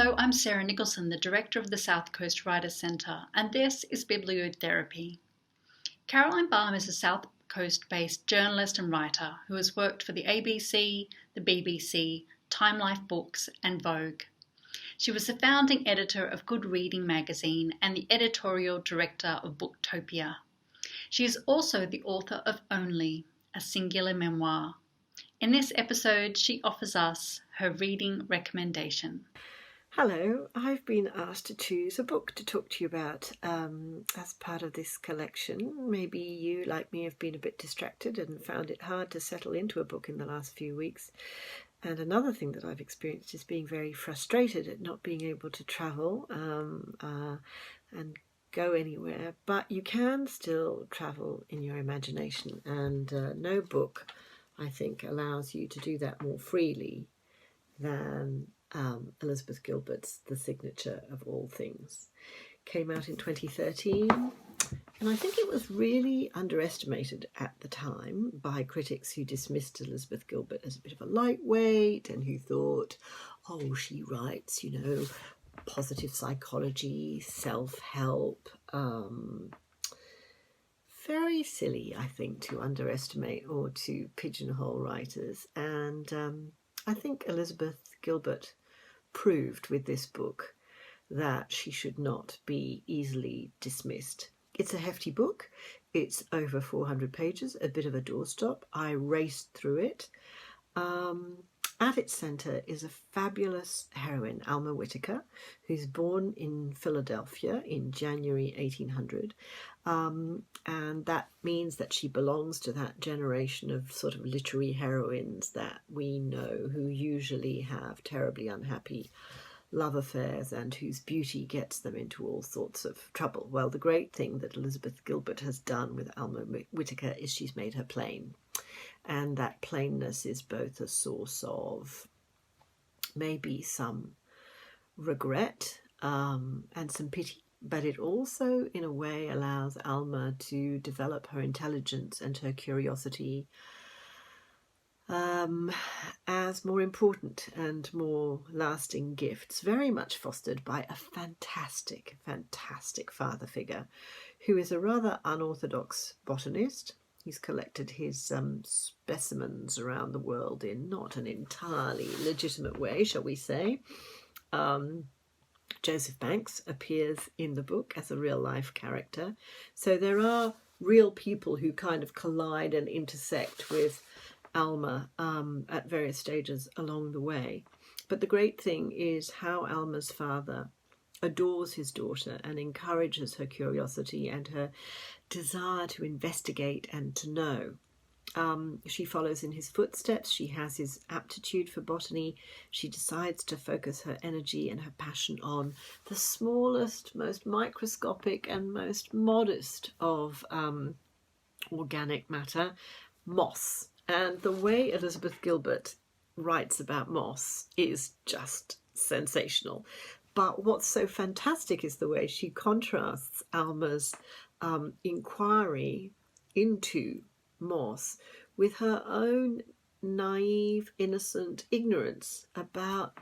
Hello, I'm Sarah Nicholson, the Director of the South Coast Writers Centre, and this is Bibliotherapy. Caroline Baum is a South Coast-based journalist and writer who has worked for the ABC, the BBC, Time Life Books and Vogue. She was the founding editor of Good Reading magazine and the Editorial Director of Booktopia. She is also the author of Only, a Singular Memoir. In this episode, she offers us her reading recommendation. Hello, I've been asked to choose a book to talk to you about as part of this collection. Maybe you, like me, have been a bit distracted and found it hard to settle into a book in the last few weeks. And another thing that I've experienced is being very frustrated at not being able to travel and go anywhere. But you can still travel in your imagination, and no book, I think, allows you to do that more freely than Elizabeth Gilbert's The Signature of All Things. Came out in 2013, and I think it was really underestimated at the time by critics who dismissed Elizabeth Gilbert as a bit of a lightweight and who thought, oh, she writes, positive psychology, self-help. Very silly, I think, to underestimate or to pigeonhole writers. And I think Elizabeth Gilbert proved with this book that she should not be easily dismissed. It's a hefty book. It's over 400 pages, a bit of a doorstop. I raced through it. At its centre is a fabulous heroine, Alma Whittaker, who's born in Philadelphia in January 1800. And that means that she belongs to that generation of sort of literary heroines that we know who usually have terribly unhappy love affairs and whose beauty gets them into all sorts of trouble. Well, the great thing that Elizabeth Gilbert has done with Alma Whittaker is she's made her plain. And that plainness is both a source of maybe some regret and some pity, but it also, in a way, allows Alma to develop her intelligence and her curiosity as more important and more lasting gifts, very much fostered by a fantastic, fantastic father figure who is a rather unorthodox botanist. He's collected his specimens around the world in not an entirely legitimate way, shall we say. Joseph Banks appears in the book as a real-life character. So there are real people who kind of collide and intersect with Alma at various stages along the way. But the great thing is how Alma's father adores his daughter and encourages her curiosity and her desire to investigate and to know. She follows in his footsteps. She has his aptitude for botany. She decides to focus her energy and her passion on the smallest, most microscopic and most modest of organic matter, moss. And the way Elizabeth Gilbert writes about moss is just sensational. But what's so fantastic is the way she contrasts Alma's inquiry into moss with her own naive, innocent ignorance about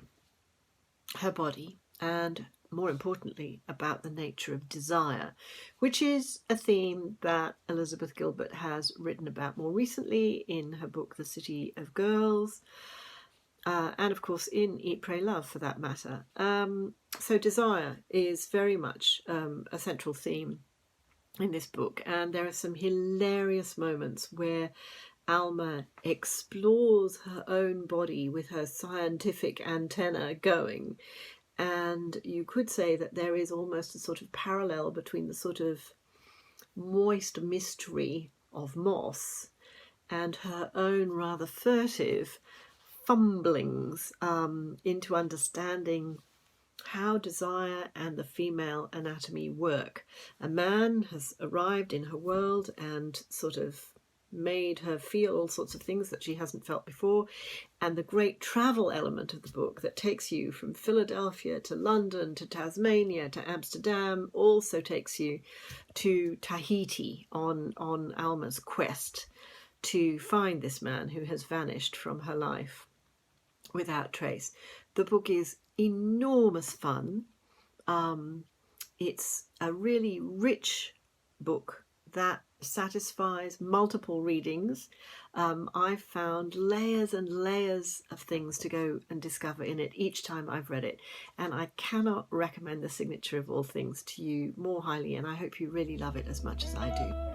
her body and, more importantly, about the nature of desire, which is a theme that Elizabeth Gilbert has written about more recently in her book The City of Girls, and of course in Eat, Pray, Love for that matter. So desire is very much a central theme in this book, and there are some hilarious moments where Alma explores her own body with her scientific antenna going, and you could say that there is almost a sort of parallel between the sort of moist mystery of moss and her own rather furtive fumblings into understanding how desire and the female anatomy work. A man has arrived in her world and sort of made her feel all sorts of things that she hasn't felt before. And the great travel element of the book that takes you from Philadelphia to London to Tasmania to Amsterdam also takes you to Tahiti on Alma's quest to find this man who has vanished from her life without trace. The book is enormous fun. It's a really rich book that satisfies multiple readings. I've found layers and layers of things to go and discover in it each time I've read it, and I cannot recommend The Signature of All Things to you more highly, and I hope you really love it as much as I do.